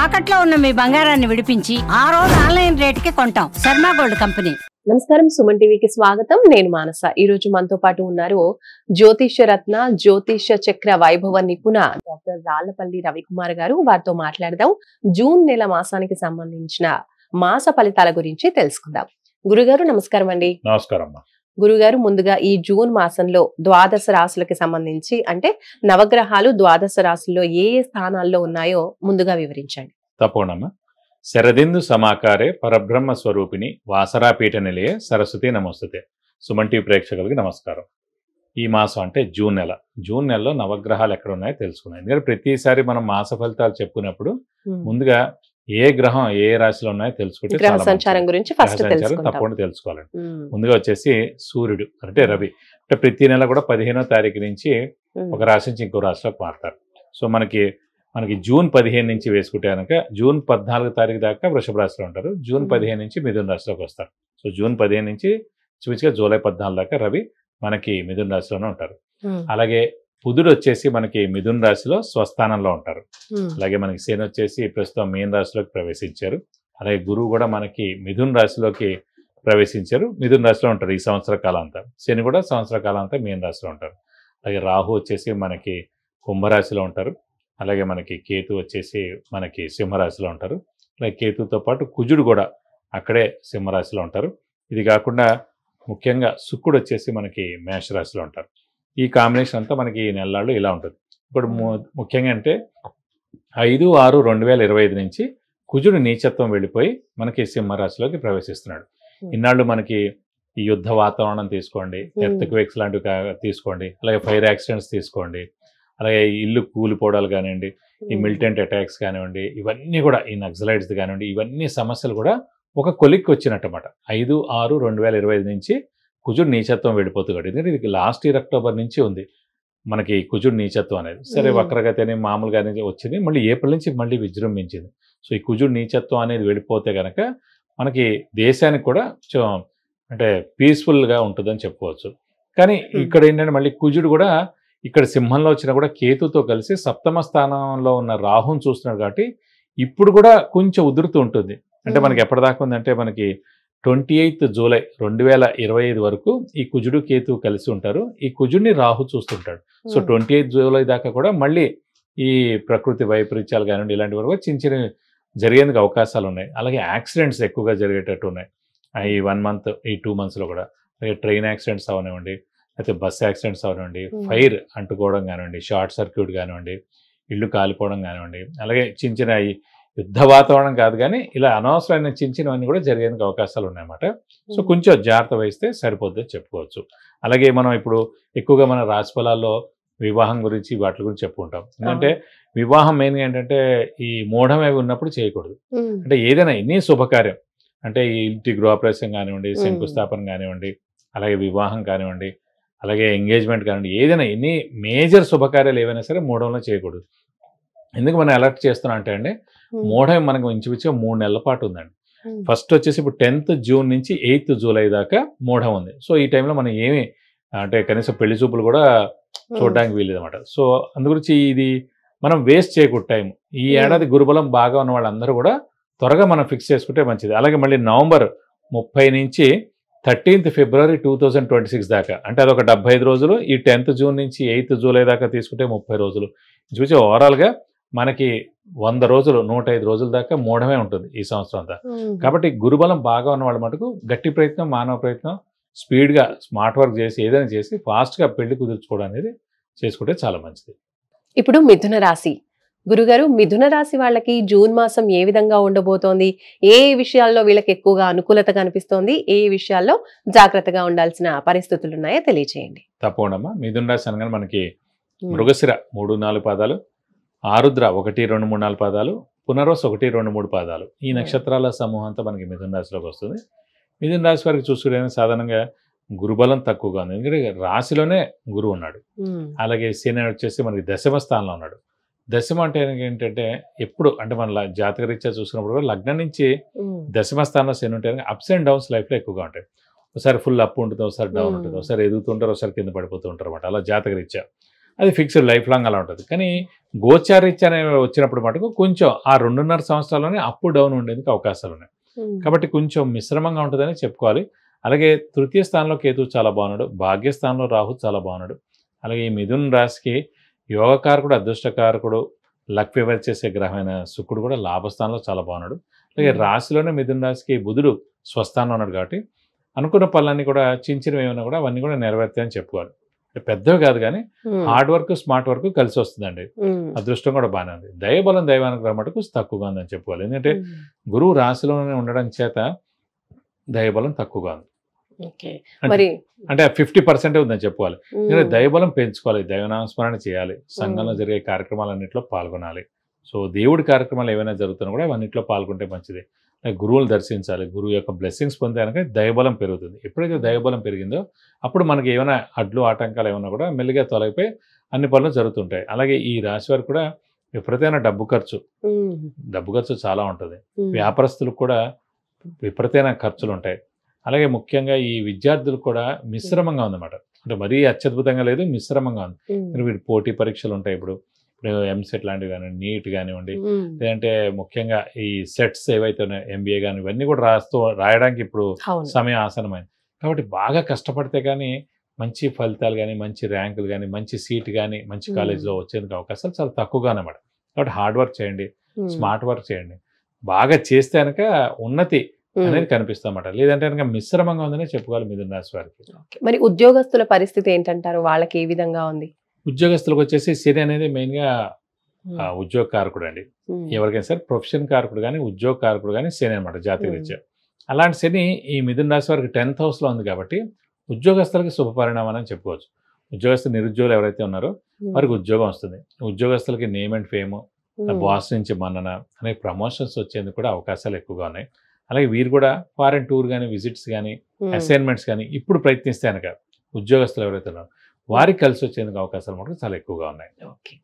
తాకట్లో ఉన్న మీ బంగారాన్ని విడిపించి ఆ రోజు ఆన్లైన్ రేటుకి కొంటాం. Sharma gold company. నమస్కారం, సుమన్ టీవీకి స్వాగతం. నేను మానస. ఈ రోజు మనతో పాటు ఉన్నారు జ్యోతిష్య రత్న, జ్యోతిష్య చక్ర వైభవ నిపుణ డాక్టర్ రాళ్లపల్లి రవికుమార్ గారు. వారితో మాట్లాడదాం. జూన్ నెల మాసానికి సంబంధించిన మాస ఫలితాల గురించి తెలుసుకుందాం. గురుగారు నమస్కారం అండి. నమస్కారం. గురుగారు, ముందుగా ఈ జూన్ మాసంలో ద్వాదశ రాశులకి సంబంధించి అంటే నవగ్రహాలు ద్వాదశ రాశుల్లో ఏ ఏ స్థానాల్లో ఉన్నాయో ముందుగా వివరించండి. తప్పకుండా. శరదిందు సమాకారే పరబ్రహ్మ స్వరూపిణి వాసరాపీఠ నిలయే సరస్వతి నమస్తుతే. సుమన్ టీవీ ప్రేక్షకులకి నమస్కారం. ఈ మాసం అంటే జూన్ నెల. జూన్ నెలలో నవగ్రహాలు ఎక్కడ ఉన్నాయో తెలుసుకున్నాం. ఎందుకంటే ప్రతిసారి మనం మాస ఫలితాలు చెప్పుకున్నప్పుడు ముందుగా ఏ గ్రహం ఏ రాశిలో ఉన్నాయో తెలుసుకుంటే గ్రహ సంచారం గురించి ఫస్ట్ తప్పకుండా తెలుసుకోవాలండి. ముందుగా వచ్చేసి సూర్యుడు అంటే రవి. అంటే ప్రతి నెల కూడా 15వ తారీఖు నుంచి ఒక రాశి నుంచి ఇంకో రాశిలోకి మారుతారు. సో మనకి జూన్ 15 నుంచి వేసుకుంటే కనుక జూన్ 14 తారీఖు దాకా వృషభ రాశిలో ఉంటారు. జూన్ 15 నుంచి మిథున రాశిలోకి వస్తారు. సో జూన్ 15 నుంచి చూపించగా జూలై 14 దాకా రవి మనకి మిథున రాశిలోనే ఉంటారు. అలాగే బుధుడు వచ్చేసి మనకి మిథున రాశిలో స్వస్థానంలో ఉంటారు. అలాగే మనకి శని వచ్చేసి ప్రస్తుతం మీన రాశిలోకి ప్రవేశించారు. అలాగే గురువు కూడా మనకి మిథున రాశిలోకి ప్రవేశించారు. మిథున రాశిలో ఉంటారు ఈ సంవత్సర కాలం అంతా. శని కూడా సంవత్సర కాలం అంతా మీన రాశిలో ఉంటారు. అలాగే రాహు వచ్చేసి మనకి కుంభరాశిలో ఉంటారు. అలాగే మనకి కేతు వచ్చేసి మనకి సింహరాశిలో ఉంటారు. అలాగే కేతుతో పాటు కుజుడు కూడా అక్కడే సింహరాశిలో ఉంటారు. ఇది కాకుండా ముఖ్యంగా శుక్రుడు వచ్చేసి మనకి మేషరాశిలో ఉంటారు. ఈ కాంబినేషన్ అంతా మనకి ఈ నెలల్లో ఇలా ఉంటుంది. ఇప్పుడు ముఖ్యంగా అంటే 5/6/2025 నుంచి కుజుడు నీచత్వం వెళ్ళిపోయి మనకి సింహరాశిలోకి ప్రవేశిస్తున్నాడు. ఇన్నాళ్ళు మనకి ఈ యుద్ధ వాతావరణం తీసుకోండి, ఎర్త్క్వేక్స్ లాంటివి తీసుకోండి, అలాగే ఫైర్ యాక్సిడెంట్స్ తీసుకోండి, అలాగే ఇల్లు కూలిపోవడాలు కానివ్వండి, ఈ మిలిటెంట్ అటాక్స్ కానివ్వండి, ఇవన్నీ కూడా ఈ నక్సలైట్స్ కానివ్వండి, ఇవన్నీ సమస్యలు కూడా ఒక కొలిక్కి వచ్చినట్టమాట. 5/6/2025 నుంచి కుజుడు నీచత్వం వెళ్ళిపోతున్నాడు. ఎందుకంటే ఇది లాస్ట్ ఇయర్ అక్టోబర్ నుంచి ఉంది మనకి కుజుడు నీచత్వం అనేది. సరే వక్రగతి అని మామూలుగానే వచ్చింది, మళ్ళీ ఏప్రిల్ నుంచి మళ్ళీ విజృంభించింది. సో ఈ కుజుడు నీచత్వం అనేది వెళ్ళిపోతే కనుక మనకి దేశానికి కూడా అంటే పీస్ఫుల్గా ఉంటుందని చెప్పుకోవచ్చు. కానీ ఇక్కడ ఏంటంటే మళ్ళీ కుజుడు కూడా ఇక్కడ సింహంలో వచ్చినా కూడా కేతుతో కలిసి సప్తమ స్థానంలో ఉన్న రాహుని చూస్తున్నాడు. కాబట్టి ఇప్పుడు కూడా కొంచెం ఉధృతి ఉంటుంది. అంటే మనకి ఎప్పటిదాకా ఉందంటే మనకి 28 జూలై 2025 వరకు ఈ కుజుడు కేతు కలిసి ఉంటారు. ఈ కుజుడిని రాహు చూస్తుంటాడు. సో 28 జూలై దాకా కూడా మళ్ళీ ఈ ప్రకృతి వైపరీత్యాలు కానివ్వండి ఇలాంటి వరకు చిన్న చిన్న జరిగేందుకు అవకాశాలు ఉన్నాయి. అలాగే యాక్సిడెంట్స్ ఎక్కువగా జరిగేటట్టు ఉన్నాయి ఈ 1 మంత్ ఈ 2 మంత్స్లో కూడా. అలాగే ట్రైన్ యాక్సిడెంట్స్ అవనివ్వండి, అయితే బస్ యాక్సిడెంట్స్ అవనివ్వండి, ఫైర్ అంటుకోవడం కానివ్వండి, షార్ట్ సర్క్యూట్ కానివ్వండి, ఇల్లు కాలిపోవడం కానివ్వండి, అలాగే చిన్న చిన్న యుద్ధ వాతావరణం కాదు కానీ ఇలా అనవసరమైన చిన్న చిన్నవన్నీ కూడా జరిగేందుకు అవకాశాలు ఉన్నాయన్నమాట. సో కొంచెం జాగ్రత్త వహిస్తే సరిపోద్దని చెప్పుకోవచ్చు. అలాగే మనం ఇప్పుడు ఎక్కువగా మన రాశి ఫలాల్లో వివాహం గురించి వాటి గురించి చెప్పుకుంటాం. ఎందుకంటే వివాహం మెయిన్గా ఏంటంటే ఈ మూఢం అవి ఉన్నప్పుడు చేయకూడదు. అంటే ఏదైనా ఎన్ని శుభకార్యం అంటే ఈ ఇంటి గృహప్రవేశం కానివ్వండి, శంకుస్థాపన కానివ్వండి, అలాగే వివాహం కానివ్వండి, అలాగే ఎంగేజ్మెంట్ కానివ్వండి, ఏదైనా ఎన్ని మేజర్ శుభకార్యాలు ఏవైనా సరే మూఢంలో చేయకూడదు. ఎందుకు మనం అలర్ట్ చేస్తున్నాం అంటే అండి, మూఢం మనకు ఇంచుమించుగా 3 నెలల పాటు ఉందండి. ఫస్ట్ వచ్చేసి ఇప్పుడు 10th జూన్ నుంచి 8th జూలై దాకా మూఢం ఉంది. సో ఈ టైంలో మనం ఏమి అంటే కనీసం పెళ్లి చూపులు కూడా చూడడానికి వీలేదు అనమాట. సో అందుగురించి ఇది మనం వేస్ట్ చేయకూడదు టైం. ఈ ఏడాది గురుబలం బాగా ఉన్న వాళ్ళందరూ కూడా త్వరగా మనం ఫిక్స్ చేసుకుంటే మంచిది. అలాగే మళ్ళీ నవంబర్ 30 నుంచి 13th ఫిబ్రవరి 2026 దాకా అంటే అదొక 75 రోజులు. ఈ 10th జూన్ నుంచి 8th జూలై దాకా తీసుకుంటే 30 రోజులు. చూసి ఓవరాల్గా మనకి 100 రోజులు 105 రోజుల దాకా మూఢమే ఉంటుంది ఈ సంవత్సరం అంతా. కాబట్టి గురుబలం బాగా ఉన్న వాళ్ళ మటుకు గట్టి ప్రయత్నం, మానవ ప్రయత్నం, స్పీడ్గా స్మార్ట్ వర్క్ చేసి ఏదైనా చేసి ఫాస్ట్గా పెళ్లి కుదుర్చుకోవడం అనేది చేసుకుంటే చాలా మంచిది. ఇప్పుడు మిథున రాశి. గురుగారు, మిథున రాశి వాళ్ళకి జూన్ మాసం ఏ విధంగా ఉండబోతోంది? ఏ విషయాల్లో వీళ్ళకి ఎక్కువగా అనుకూలత కనిపిస్తోంది? ఏ విషయాల్లో జాగ్రత్తగా ఉండాల్సిన పరిస్థితులు ఉన్నాయో తెలియజేయండి. తప్పకుండా. మిథున రాశి అనగానే మనకి మృగశిర 3-4 పాదాలు, ఆరుద్ర 1-2-3-4 పాదాలు, పునర్వసు 1-2-3 పాదాలు, ఈ నక్షత్రాల సమూహం అంతా మనకి మిథున రాశిలోకి వస్తుంది. మిథున రాశి వారికి చూసుకుంటే సాధారణంగా గురుబలం తక్కువగా ఉంది. ఎందుకంటే రాశిలోనే గురువు ఉన్నాడు. అలాగే శని వచ్చేసి మనకి దశమ స్థానంలో ఉన్నాడు. దశమ అంటే ఏంటంటే ఎప్పుడు అంటే మన జాతక రీత్యా చూసుకున్నప్పుడు కూడా లగ్నం నుంచి దశమ స్థానంలో శని ఉంటే అప్స్ అండ్ డౌన్స్ లైఫ్లో ఎక్కువగా ఉంటాయి. ఒకసారి ఫుల్ అప్ ఉంటుంది, ఒకసారి డౌన్ ఉంటుంది, ఒకసారి ఎదుగుతుంటారు, ఒకసారి కింద పడిపోతూ ఉంటారు అనమాట. అలా జాతక రీత్యా అది ఫిక్స్డ్ లైఫ్ లాంగ్ అలా ఉంటుంది. కానీ గోచారీత్య అనే వచ్చినప్పుడు మటుకు కొంచెం ఆ 2.5 సంవత్సరాల్లోనే అప్ డౌన్ ఉండేందుకు అవకాశాలు ఉన్నాయి. కాబట్టి కొంచెం మిశ్రమంగా ఉంటుందని చెప్పుకోవాలి. అలాగే తృతీయ స్థానంలో కేతువు చాలా బాగున్నాడు, భాగ్యస్థానంలో రాహు చాలా బాగున్నాడు. అలాగే ఈ మిథున రాశికి యోగకారకుడు, అదృష్టకారకుడు, లక్ ఫేవర్ చేసే గ్రహమైన శుక్రుడు కూడా లాభస్థానంలో చాలా బాగున్నాడు. అలాగే రాశిలోనే మిథున రాశికి బుధుడు స్వస్థానంలో ఉన్నాడు. కాబట్టి అనుకున్న పనులన్నీ కూడా చిన్నవి ఏమైనా కూడా అవన్నీ కూడా నెరవేర్తాయని చెప్పుకోవాలి. పెద్దవి కాదు కానీ హార్డ్ వర్క్, స్మార్ట్ వర్క్ కలిసి వస్తుందండి. అదృష్టం కూడా బాగానే ఉంది. దైవబలం, దైవానుగ్రహం మటుకు తక్కువగా ఉందని చెప్పుకోవాలి. ఎందుకంటే గురువు రాశిలోనే ఉండడం చేత దైవబలం తక్కువగా ఉంది. అంటే 50% ఉందని చెప్పుకోవాలి. ఎందుకంటే దైవబలం పెంచుకోవాలి, దైవనామస్మరణ చేయాలి, సంఘంలో జరిగే కార్యక్రమాలన్నింటిలో పాల్గొనాలి. సో దేవుడి కార్యక్రమాలు ఏవైనా జరుగుతున్నా కూడా అవన్నింటిలో పాల్గొంటే మంచిది. గురువులు దర్శించాలి, గురువు యొక్క బ్లెస్సింగ్స్ పొందాక దైవబలం పెరుగుతుంది. ఎప్పుడైతే దైవబలం పెరిగిందో అప్పుడు మనకి ఏమైనా అడ్లు ఆటంకాలు ఏమైనా కూడా మెల్లిగా తొలగిపోయి అన్ని పనులు జరుగుతుంటాయి. అలాగే ఈ రాశి వారికి కూడా విపరీతమైన డబ్బు ఖర్చు చాలా ఉంటుంది. వ్యాపారస్తులకు కూడా విపరీతమైన ఖర్చులు ఉంటాయి. అలాగే ముఖ్యంగా ఈ విద్యార్థులకు కూడా మిశ్రమంగా ఉందన్నమాట. అంటే మరీ అత్యద్భుతంగా లేదు, మిశ్రమంగా ఉంది. వీటి పోటీ పరీక్షలు ఉంటాయి. ఇప్పుడు ఎంసెట్ లాంటివి కానివ్వండి, నీట్ కానివ్వండి, లేదంటే ముఖ్యంగా ఈ సెట్స్ ఏవైతే ఉన్నాయో ఎంబీఏ కానీ ఇవన్నీ కూడా రాయడానికి ఇప్పుడు సమయం ఆసనమైంది. కాబట్టి బాగా కష్టపడితే కానీ మంచి ఫలితాలు కానీ, మంచి ర్యాంకులు కానీ, మంచి సీట్ కానీ, మంచి కాలేజీలో వచ్చేందుకు అవకాశాలు చాలా తక్కువగా అన్నమాట. కాబట్టి హార్డ్ వర్క్ చేయండి, స్మార్ట్ వర్క్ చేయండి. బాగా చేస్తే కనుక ఉన్నతి అనేది కనిపిస్తామట. లేదంటే కనుక మిశ్రమంగా ఉందనే చెప్పుకోవాలి మిథున రాశి వారికి. మరి ఉద్యోగస్తుల పరిస్థితి ఏంటంటారు? వాళ్ళకి ఏ విధంగా ఉంది? ఉద్యోగస్తులకు వచ్చేసి శని అనేది మెయిన్గా ఉద్యోగ కారకుడు అండి. ఎవరికైనా సరే ప్రొఫెషన్ కారకుడు కానీ, ఉద్యోగ కారకుడు కానీ శని అనమాట, జాతీయ రీత్యా. అలాంటి శని ఈ మిథున రాశి వారికి 10th హౌస్లో ఉంది. కాబట్టి ఉద్యోగస్తులకి శుభ పరిణామం అని చెప్పుకోవచ్చు. ఉద్యోగస్తులు, నిరుద్యోగులు ఎవరైతే ఉన్నారో వారికి ఉద్యోగం వస్తుంది. ఉద్యోగస్తులకి నేమ్ అండ్ ఫేమ్, బాస్ నుంచి మన్నన అనే ప్రమోషన్స్ వచ్చేందుకు కూడా అవకాశాలు ఎక్కువగా ఉన్నాయి. అలాగే వీరు కూడా ఫారెన్ టూర్ కానీ, విజిట్స్ కానీ, అసైన్మెంట్స్ కానీ ఇప్పుడు ప్రయత్నిస్తే కనుక ఉద్యోగస్తులు ఎవరైతే ఉన్నారో వారికి కలిసి వచ్చేందుకు అవకాశాలు మాత్రం చాలా ఎక్కువగా ఉన్నాయి.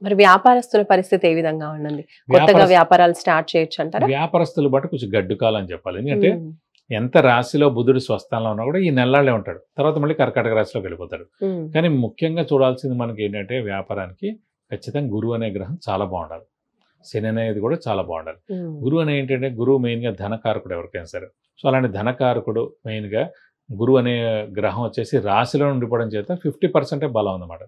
మరి వ్యాపారస్తుల పరిస్థితి ఏ విధంగా ఉండండి? కొత్తగా వ్యాపారాలు స్టార్ట్ చేయొచ్చు అంటారా? వ్యాపారస్తులు బట్టి కొంచెం గడ్డు కాలం అని చెప్పాలి. ఎందుకంటే ఎంత రాశిలో బుధుడు స్వస్థానంలో ఉన్నా కూడా ఈ నెలలే ఉంటాడు, తర్వాత మళ్ళీ కర్కాటక రాశిలోకి వెళ్ళిపోతాడు. కానీ ముఖ్యంగా చూడాల్సింది మనకి ఏంటంటే వ్యాపారానికి ఖచ్చితంగా గురువు అనే గ్రహం చాలా బాగుండాలి, శని అనేది కూడా చాలా బాగుండాలి. గురువు అనే ఏంటంటే గురువు మెయిన్గా ధనకారకుడు ఎవరికైనా సరే. సో అలాంటి ధనకారకుడు మెయిన్గా గురువు అనే గ్రహం వచ్చేసి రాశిలో ఉండిపోవడం చేత 50% బలం ఉందన్నమాట.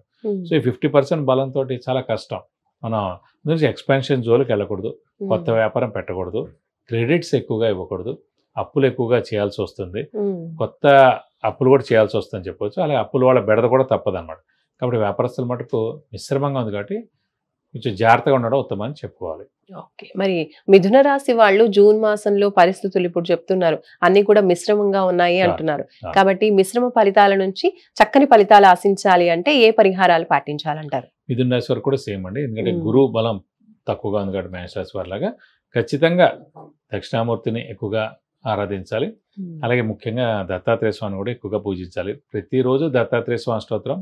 సో ఈ 50% బలంతో చాలా కష్టం. మనం ఎక్స్పాన్షన్ జోలికి వెళ్ళకూడదు, కొత్త వ్యాపారం పెట్టకూడదు, క్రెడిట్స్ ఎక్కువగా ఇవ్వకూడదు, అప్పులు ఎక్కువగా చేయాల్సి వస్తుంది, కొత్త అప్పులు కూడా చేయాల్సి వస్తుందని చెప్పవచ్చు. అలాగే అప్పుల వాళ్ళ బెడద కూడా తప్పదన్నమాట. కాబట్టి వ్యాపారస్తుల మటుకు మిశ్రమంగా ఉంది కాబట్టి కొంచెం జాగ్రత్తగా ఉండడం ఉత్తమం అని చెప్పుకోవాలి. ఓకే. మరి మిథున రాశి వాళ్ళు జూన్ మాసంలో పరిస్థితులు ఇప్పుడు చెప్తున్నారు అన్ని కూడా మిశ్రమంగా ఉన్నాయి అంటున్నారు. కాబట్టి మిశ్రమ ఫలితాల నుంచి చక్కని ఫలితాలు ఆశించాలి అంటే ఏ పరిహారాలు పాటించాలంటారు? మిథున రాశి వారు కూడా సేమ్ అండి. ఎందుకంటే గురువు బలం తక్కువగా ఉంది కాబట్టి మేష రాశి వారిలాగా ఖచ్చితంగా దక్షిణామూర్తిని ఎక్కువగా ఆరాధించాలి. అలాగే ముఖ్యంగా దత్తాత్రేయ స్వామిని కూడా ఎక్కువగా పూజించాలి. ప్రతిరోజు దత్తాత్రేయ స్వామి అష్టోత్తరం,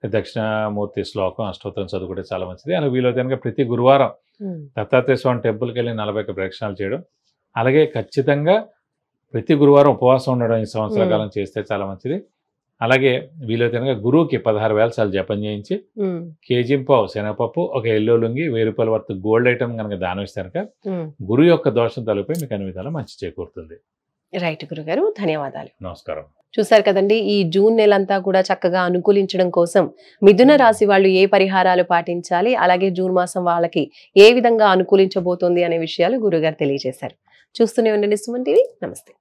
దక్షిణామూర్తి శ్లోకం, అష్టోత్తరం చదువుకుంటే చాలా మంచిది. అలాగే వీలైతే కనుక ప్రతి గురువారం దత్తాత్రేయ స్వామి టెంపుల్కి వెళ్ళి 41 ప్రదక్షిణాలు చేయడం, అలాగే ఖచ్చితంగా ప్రతి గురువారం ఉపవాసం ఉండడం ఈ సంవత్సర కాలం చేస్తే చాలా మంచిది. అలాగే వీలైతే కనుక గురువుకి 16 వేల సార్లు జపం చేయించి కేజీంపావు శనగపప్పు, ఒక ఎల్లో లుంగి, 1000 రూపాయల వర్త్ గోల్డ్ ఐటమ్ కనుక దానం ఇస్తే కనుక గురువు యొక్క దోషం తొలగిపోయి మీకు అన్ని విధాలు మంచి చేకూరుతుంది. రైట్ గురుగారు, ధన్యవాదాలు. నమస్కారం. చూసారు కదండి, ఈ జూన్ నెలంతా కూడా చక్కగా అనుకూలించడం కోసం మిథున రాశి వాళ్ళు ఏ పరిహారాలు పాటించాలి, అలాగే జూన్ మాసం వాళ్ళకి ఏ విధంగా అనుకూలించబోతోంది అనే విషయాలు గురుగారు తెలియజేశారు. చూస్తూనే ఉండండి సుమన్ టీవీ. నమస్తే.